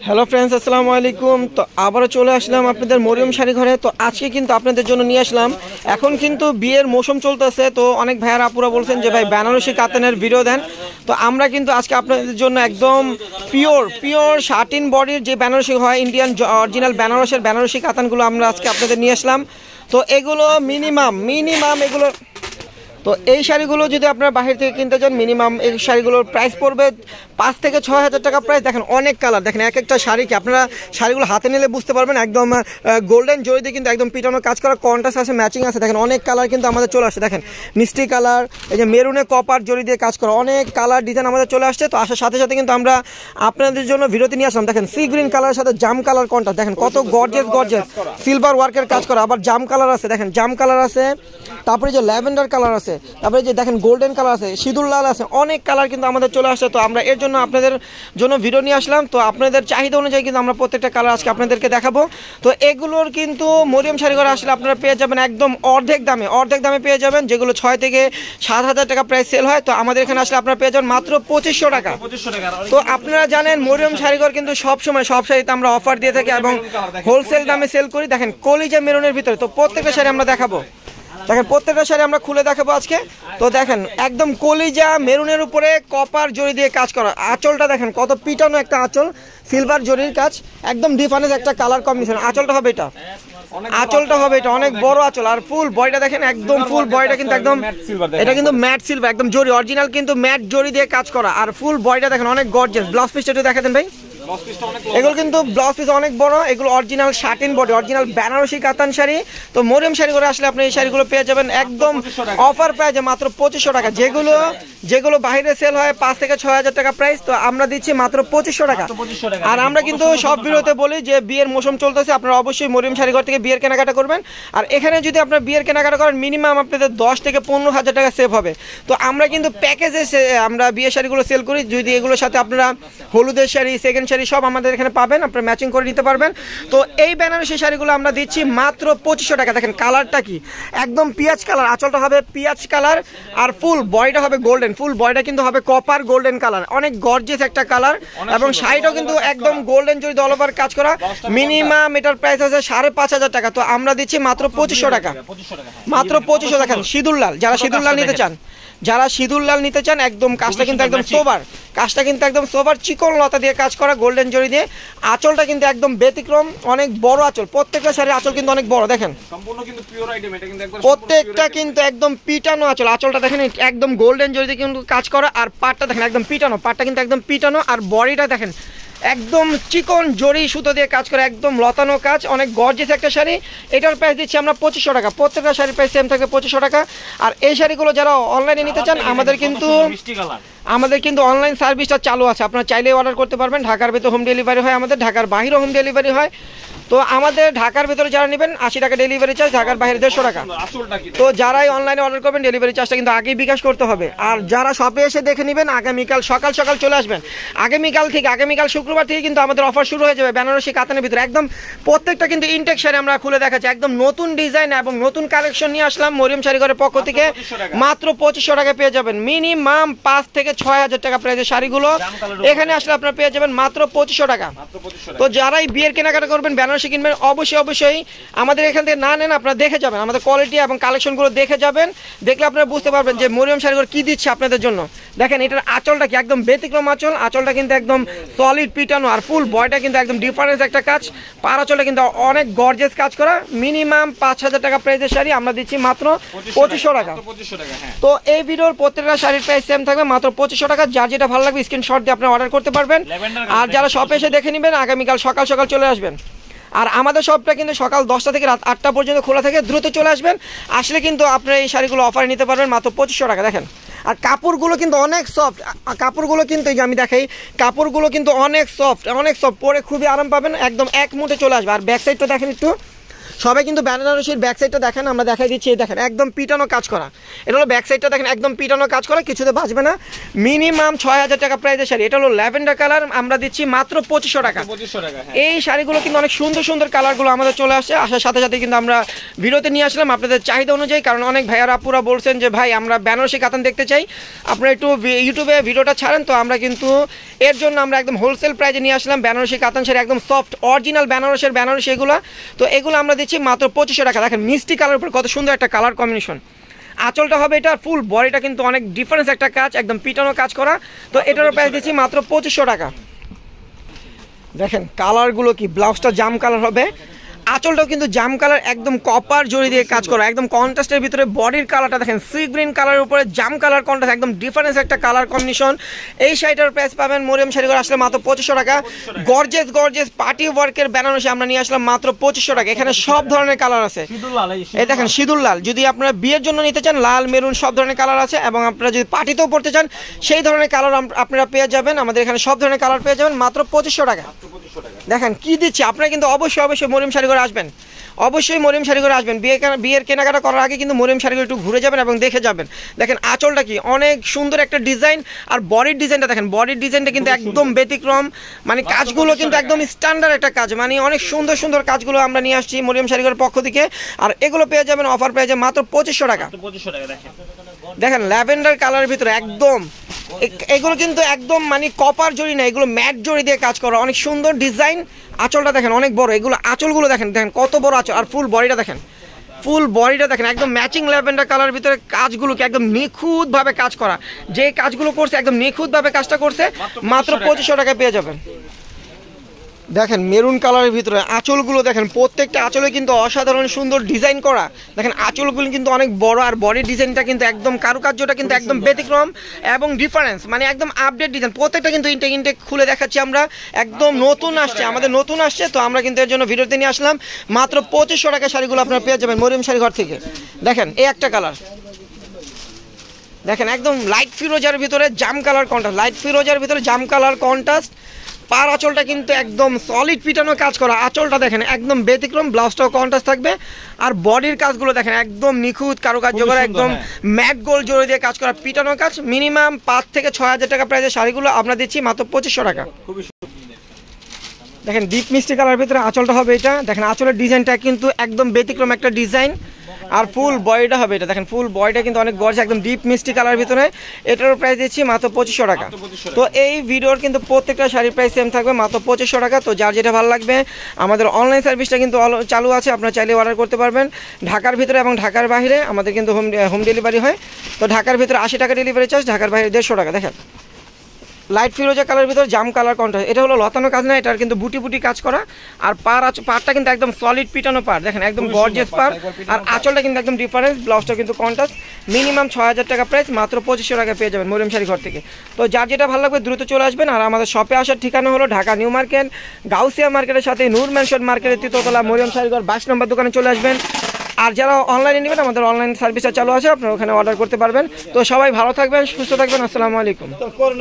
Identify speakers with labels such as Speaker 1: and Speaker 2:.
Speaker 1: Hello friends, আসসালামু আলাইকুম। তো আবারও চলে আসলাম আপনাদের মরিয়ম শাড়ি ঘরে। তো আজকে কিন্তু আপনাদের জন্য নিয়ে আসলাম, এখন কিন্তু বিয়ের মৌসুম চলতেছে, তো অনেক ভাইয়ার আপুরা বলছেন যে ভাই বেনারসি কাতানের ভিডিও দেন। তো আমরা কিন্তু আজকে আপনাদের জন্য একদম পিওর শার্টিন বডির যে বেনারসি হয়, ইন্ডিয়ান অরিজিনাল বেনারসি কাতানগুলো আমরা আজকে আপনাদের নিয়ে আসলাম। তো এগুলো মিনিমাম এগুলো, তো এই শাড়িগুলো যদি আপনারা বাহির থেকে কিনতে চান, মিনিমাম এই শাড়িগুলোর প্রাইস পড়বে 5 থেকে 6 হাজার টাকা প্রাইস। দেখেন অনেক কালার, দেখেন এক একটা শাড়িকে আপনারা শাড়িগুলো হাতে নিলে বুঝতে পারবেন একদম গোল্ডেন জরি দিয়ে কিন্তু একদম পিটানো কাজ করা, কন্ট্রাস্ট আছে, ম্যাচিং আছে। দেখেন অনেক কালার কিন্তু আমাদের চলে আসছে, দেখেন মিষ্টি কালার, এই যে মেরুনে কপার জরি দিয়ে কাজ করা, অনেক কালার ডিজাইন আমাদের চলে আসছে। তো আসার সাথে সাথে কিন্তু আমরা আপনাদের জন্য ভিডিওতে নিয়ে আসলাম। দেখেন সি গ্রিন কালারের সাথে জাম কালার কন্ট্রাস্ট, দেখেন কত গর্জিয়াস সিলভার ওয়ার্কের কাজ করা, আবার জাম কালার আছে, দেখেন জাম কালার আছে, তারপরে যে ল্যাভেন্ডার কালার আছে, তারপরে যে দেখেন গোল্ডেন কালার আছে, সিঁদুর লাল আছে, অনেক কালার কিন্তু আমাদের চলে আসছে। তো আমরা এর জন্য আপনাদের জন্য ভিডিও নিয়ে আসলাম। তো আপনাদের চাহিদা অনুযায়ী কিন্তু আমরা প্রত্যেকটা কালার আজকে আপনাদেরকে দেখাবো। তো এগুলোর কিন্তু মরিয়ম শাড়ি ঘরে আসলে আপনারা পেয়ে যাবেন একদম অর্ধেক দামে পেয়ে যাবেন, যেগুলো 6 থেকে 7 হাজার টাকা প্রাইস সেল হয়। তো আমাদের এখানে আসলে আপনারা পেয়ে যাবেন মাত্র 2500 টাকা। তো আপনারা জানেন মরিয়ম শাড়ি ঘর কিন্তু সবসময় সব শাড়িতে আমরা অফার দিয়ে থাকি এবং হোলসেল দামে সেল করি। দেখেন কলিজা মেরুনের ভিতরে, তো প্রত্যেকটা শাড়ি আমরা দেখাবো, দেখেন প্রত্যেকটা শাড়ি আমরা খুলে দেখাবো আজকে। তো দেখেন একদম কলিজা মেরুনের উপরে কপার জরি দিয়ে কাজ করা, আঁচলটা দেখেন কত পিটানো একটা আঁচল, সিলভার জরির কাজ, একদম ডিফারেন্স একটা কালার কম্বিনেশন। আঁচলটা হবে এটা অনেক বড় আঁচল, আর ফুল বডিটা দেখেন একদম ফুল বডিটা কিন্তু একদম, এটা কিন্তু ম্যাট সিলভার একদম জরি অরিজিনাল কিন্তু ম্যাট জরি দিয়ে কাজ করা, আর ফুল বডিটা দেখেন অনেক গর্জিয়াস। ব্লাউজ পিসটা একটু দেখাতেন ভাই। এগুলো কিন্তু ব্লাউজ পিস অনেক বড়, এগুলো original satin body, original Banarasi কাতান শাড়ি। তো মরিয়ম শাড়ি করে আসলে আপনি এই শাড়িগুলো পেয়ে যাবেন একদম অফার প্রাইসে মাত্র 2500 টাকা। যেগুলো বাইরে সেল হয় 5 থেকে 6 হাজার টাকা প্রাইস, তো আমরা দিচ্ছি মাত্র 2500 টাকা। আর আমরা কিন্তু সব ভিডিওতে বলি যে বিয়ের মৌসুম চলতেছে, আপনারা অবশ্যই মরিয়ম শাড়ি ঘর থেকে বিয়ের কেনাকাটা করবেন। আর এখানে যদি আপনার বিয়ের কেনাকাটা করেন মিনিমাম আপনাদের 10 থেকে 15 হাজার টাকা সেভ হবে। তো আমরা কিন্তু প্যাকেজে আমরা বিয়ের শাড়িগুলো সেল করি, যদি এগুলোর সাথে আপনারা হলুদের শাড়ি, সেকেন্ড শাড়ি সব আমাদের এখানে পাবেন, আপনারা ম্যাচিং করে নিতে পারবেন। তো এই বেনারসি শাড়িগুলো আমরা দিচ্ছি মাত্র 2500 টাকা। দেখেন কালারটা কি, একদম পিঁয়াজ কালার, আঁচলটা হবে পিঁয়াজ কালার, আর ফুল বডিটা হবে গোল্ডেন, ফুল বডিটা কিন্তু হবে কপার গোল্ডেন কালার, অনেক গর্জিয়াস একটা কালার, এবং শাড়িটাও কিন্তু একদম গোল্ডেন জরি অল ওভার কাজ করা। মিনিমাম এটার প্রাইস আছে 5500 টাকা, তো আমরা দিচ্ছি মাত্র 2500 টাকা, মাত্র 2500 টাকা। সিঁদুর লাল, যারা সিঁদুর লাল নিতে চান একদম কাজটা কিন্তু একদম সোবার, চিকন লতা দিয়ে কাজ করা, গোল্ডেন জরি দিয়ে। আঁচলটা কিন্তু একদম ব্যতিক্রম, অনেক বড় আঁচল, প্রত্যেকটা শাড়ির আঁচল কিন্তু অনেক বড়, দেখেন প্রত্যেকটা কিন্তু একদম পিটানো আঁচল, আঁচলটা দেখেন একদম গোল্ডেন জরি দিয়ে কিন্তু কাজ করা, আর পাটটা দেখেন একদম পিটানো, পাটটা কিন্তু একদম পিটানো, আর বডিটা দেখেন একদম চিকন জরি সুতো দিয়ে কাজ করে, একদম লতানো কাজ, অনেক গর্জিয়াস একটা শাড়ি। এটার প্রাইস দিচ্ছি আমরা 2500 টাকা, প্রত্যেকটা শাড়ির প্রাইস সেম থাকে 2500 টাকা। আর এই শাড়িগুলো যারা অনলাইনে নিতে চান, আমাদের কিন্তু অনলাইন সার্ভিসটা চালু আছে, আপনারা চাইলেই অর্ডার করতে পারবেন। ঢাকার ভেতরে হোম ডেলিভারি হয়, আমাদের ঢাকার বাইরে হোম ডেলিভারি হয়। তো আমাদের ঢাকার ভেতরে যারা নেবেন 80 টাকা ডেলিভারি চার্জ, ঢাকার বাইরে 150 টাকা। তো যারাই অনলাইনে অর্ডার করবেন ডেলিভারি চার্জটা কিন্তু আগেই বিকাশ করতে হবে। আর যারা শপে এসে দেখে নেবেন আগামীকাল সকাল চলে আসবেন, আগামীকাল শুক্রবার থেকে কিন্তু আমাদের অফার শুরু হয়ে যাবে বেনারসি কাতানের ভিতরে। একদম প্রত্যেকটা কিন্তু ইনটেক শাড়ি আমরা খুলে দেখাচ্ছি, একদম নতুন ডিজাইন এবং নতুন কালেকশন নিয়ে আসলাম মরিয়ম শাড়ি ঘরের পক্ষ থেকে। মাত্র 2500 টাকা পেয়ে যাবেন, মিনিমাম 5 থেকে 6 হাজার টাকা প্রাইসের শাড়িগুলো এখানে আসলে আপনারা পেয়ে যাবেন মাত্র 2500 টাকা। তো যারাই বিয়ের কেনাকাটা করবেন, বেনারসি কিনবেন, অবশ্যই আমাদের এখান থেকে না নেন, আপনারা দেখে যাবেন, আমাদের কোয়ালিটি এবং কালেকশনগুলো দেখে যাবেন, দেখলে আপনারা বুঝতে পারবেন যে মরিয়ম শাড়ি ঘর কি দিচ্ছে আপনাদের জন্য। দেখেন এটার আঁচলটা কি একদম ব্যতিক্রম আঁচল, আঁচলটা কিন্তু একদম সলিড পিটানো, আর ফুল বয়টা কিন্তু একদম ডিফারেন্স একটা কাজ, পার আঁচলটা কিন্তু অনেক গর্জিয়াস কাজ করা। মিনিমাম 5000 টাকা প্রাইসের শাড়ি আমরা দিচ্ছি মাত্র 2500 টাকা। তো এই ভিডিওর প্রত্যেকটা শাড়ির প্রাইস সেম থাকবে মাত্র 2500 টাকা। যার যেটা ভালো লাগবে স্ক্রিনশট দিয়ে আপনারা অর্ডার করতে পারবেন। আর যারা শপে এসে দেখে নেবেন আগামীকাল সকাল চলে আসবেন। আর আমাদের শপটা কিন্তু সকাল 10টা থেকে রাত 8টা পর্যন্ত খোলা থাকে, দ্রুত চলে আসবেন, আসলে কিন্তু আপনারা এই শাড়িগুলো অফারে নিতে পারবেন মাত্র 2500 টাকা। দেখেন আর কাপড়গুলো কিন্তু অনেক সফট, কাপড়গুলো কিন্তু এই যে আমি দেখাই, কাপড়গুলো কিন্তু অনেক সফট, পরে খুবই আরাম পাবেন, একদম এক মুঠে চলে আসবে। আর ব্যাক সাইডটা দেখেন একটু, সবাই কিন্তু বেনারসির ব্যাক সাইডটা দেখেন, আমরা দেখাই দিচ্ছি। এই দেখেন একদম পিটানো কাজ করা, এটা হলো ব্যাক সাইডটা দেখেন একদম পিটানো কাজ করা, কিছুতে বাঁচবে না। মিনিমাম 6000 টাকা প্রাইসের শাড়ি। এটা হলো ল্যাভেন্ডার কালার, আমরা দিচ্ছি মাত্র 2500 টাকা। এই শাড়িগুলো কিন্তু অনেক সুন্দর সুন্দর কালারগুলো আমাদের চলে আসছে, আসার সাথে সাথে কিন্তু আমরা ভিডিওতে নিয়ে আসলাম আপনাদের চাহিদা অনুযায়ী। কারণ অনেক ভাইয়ারা আপুরা বলছেন যে ভাই আমরা বেনারসি কাতান দেখতে চাই, আপনারা একটু ইউটিউবে ভিডিওটা ছাড়েন। তো আমরা কিন্তু এর জন্য আমরা একদম হোলসেল প্রাইজে নিয়ে আসলাম বেনারসি কাতান শাড়ি, একদম সফট অরিজিনাল বেনারসের বেনারসি এগুলো। তো এগুলো আমরা দিচ্ছি মাত্র 2500 টাকা। দেখেন মিষ্টি কালার উপর কত সুন্দর একটা কালার কম্বিনেশন। আঁচলটা হবে এটা, ফুল বডিটা কিন্তু অনেক ডিফারেন্স একটা কাজ, একদম পিটানো কাজ করা। তো এটারও প্রাইস দিচ্ছি মাত্র 2500 টাকা। দেখেন কালারগুলো কি, ব্লাউজটা জাম কালার হবে, আঁচলটাও কিন্তু জাম কালার, একদম কপার জড়ি দিয়ে কাজ করা, একদম কন্ট্রাস্টের ভিতরে বডির কালারটা দেখেন সি গ্রিন কালারের উপরে জাম কালার কন্ট্রাস্ট, একদম ডিফারেন্স একটা কালার কম্বিনেশন। এই শাড়িটার প্রাইস পাবেন মরিয়ম শাড়িঘর আসলে মাত্র 2500 টাকা। গর্জেস পার্টি ওয়ার্কের বেনারসি আমরা নিয়ে আসলাম মাত্র 2500 টাকা। এখানে সব ধরনের কালার আছে, এই দেখেন সিঁদুর লাল, যদি আপনারা বিয়ের জন্য নিতে চান লাল মেরুন সব ধরনের কালার আছে, এবং আপনারা যদি পার্টিতেও পড়তে চান সেই ধরনের কালার আপনারা পেয়ে যাবেন। আমাদের এখানে সব ধরনের কালার পেয়ে যাবেন মাত্র 2500 টাকা। দেখেন কি দিচ্ছি, আপনারা কিন্তু অবশ্যই মরিয়ম শাড়িঘর আসবেন, অবশ্যই মরিয়ম শাড়িঘর আসবেন। বিয়ের কেনাকাটা করার আগে কিন্তু মরিয়ম শাড়িঘর একটু ঘুরে যাবেন এবং দেখে যাবেন। দেখেন আঁচলটা কি অনেক সুন্দর একটা ডিজাইন, আর বডির ডিজাইনটা দেখেন, বডির ডিজাইনটা কিন্তু একদম ব্যতিক্রম, মানে কাজগুলো কিন্তু একদম স্ট্যান্ডার্ড একটা কাজ, মানে অনেক সুন্দর সুন্দর কাজগুলো আমরা নিয়ে আসছি মরিয়ম শাড়িঘরের পক্ষ থেকে। আর এগুলো পেয়ে যাবেন অফার পেয়ে যাবেন মাত্র 2500 টাকা। দেখেন ল্যাভেন্ডার কালারের ভিতরে একদম, এগুলো কিন্তু একদম মানে কপার জড়ি না, এগুলো ম্যাট জড়ি দিয়ে কাজ করা, অনেক সুন্দর ডিজাইন। আঁচলটা দেখেন অনেক বড়, এগুলো আঁচলগুলো দেখেন কত বড় আঁচল, আর ফুল বডিটা দেখেন, ফুল বডিটা দেখেন একদম ম্যাচিং ল্যাভেন্ডার কালারের ভিতরে কাজগুলোকে একদম নিখুঁতভাবে কাজ করা, যে কাজগুলো করছে একদম নিখুঁতভাবে কাজটা করছে, মাত্র 2500 টাকায় পেয়ে যাবেন। দেখেন মেরুন কালারের ভিতরে আঁচলগুলো দেখেন, প্রত্যেকটা আঁচলে কিন্তু অসাধারণ সুন্দর ডিজাইন করা। দেখেন আঁচলগুলো কিন্তু অনেক বড়, আর বডির ডিজাইনটা কিন্তু একদম কারুকার্যটা কিন্তু একদম ব্যতিক্রম এবং ডিফারেন্স, মানে একদম আপডেট ডিজাইন। প্রত্যেকটা কিন্তু ইনটেক খুলে দেখাচ্ছি আমরা, একদম নতুন আসছে, আমাদের নতুন আসছে। তো আমরা কিন্তু এর জন্য ভিডিওতে নিয়ে আসলাম মাত্র 2500 টাকা শাড়িগুলো আপনারা পেয়ে যাবেন মরিয়ম শাড়িঘর থেকে। দেখেন এই একটা কালার, দেখেন একদম লাইট ফিরোজার ভিতরে জাম কালার কন্ট্রাস্ট, লাইট ফিরোজার ভিতরে জাম কালার কন্ট্রাস্ট। পার আঁচলটা কিন্তু একদম সলিড পিটানো কাজ করা, আঁচলটা দেখেন একদম ব্যতিক্রম, ব্লাউজটাও কন্ট্রাস্ট থাকবে। আর বডির কাজগুলো দেখেন একদম নিখুঁত কারুকার্য করা, একদম ম্যাট গোল্ড জড়ি দিয়ে কাজ করা, পিটানো কাজ। মিনিমাম 5 থেকে 6000 টাকা প্রাইসের শাড়িগুলো আমরা দিচ্ছি মাত্র 2500 টাকা। দেখেন ডিপ মিষ্টি কালার ভিতরে আঁচলটা হবে এটা, দেখেন আঁচলের ডিজাইনটা কিন্তু একদম ব্যতিক্রম একটা ডিজাইন। আর ফুল বডিটা হবে এটা, দেখেন ফুল বডিটা কিন্তু অনেক গর্জিয়াস, একদম ডিপ মিষ্টি কালার ভিতরে। এটারও প্রাইস দিচ্ছি মাত্র 2500 টাকা। তো এই ভিডিওর কিন্তু প্রত্যেকটা শাড়ির প্রাইস সেম থাকবে মাত্র 2500 টাকা। তো যার যেটা ভালো লাগবে, আমাদের অনলাইন সার্ভিসটা কিন্তু চালু আছে, আপনারা চাইলে অর্ডার করতে পারবেন। ঢাকার ভিতরে এবং ঢাকার বাইরে আমাদের কিন্তু হোম ডেলিভারি হয়। তো ঢাকার ভিতরে 80 টাকা ডেলিভারি চার্জ, ঢাকার বাইরে 150 টাকা। দেখেন লাইট ফিরোজা কালার ভিতরে জাম কালার কন্ট্রাস্ট, এটা হলো লতানো কাজ না, এটার কিন্তু বুটি বুটি কাজ করা। আর পাড়টা কিন্তু একদম সলিড পিটানো পাড়, দেখেন একদম গর্জিয়াস পাড়। আর আঁচলটা কিন্তু একদম ডিফারেন্স, ব্লাউজটা কিন্তু কন্ট্রাস্ট। মিনিমাম 6000 টাকা প্রাইস, মাত্র 2500 টাকা পেয়ে যাবেন মরিয়ম শাড়িঘর থেকে। তো যার যেটা ভালো লাগবে দ্রুত চলে আসবেন। আর আমাদের শপে আসার ঠিকানা হলো ঢাকা নিউ মার্কেট, গাউসিয়া মার্কেটের সাথে নূর ম্যানশন মার্কেটের 3তলা মরিয়ম শাড়িঘর 22 নম্বর দোকানে চলে আসবেন। আর যারা অনলাইনে নেবেন, আমাদের অনলাইন সার্ভিসটা চালু আছে, আপনারা ওখানে অর্ডার করতে পারবেন। তো সবাই ভালো থাকবেন, সুস্থ থাকবেন, আসসালামু আলাইকুম।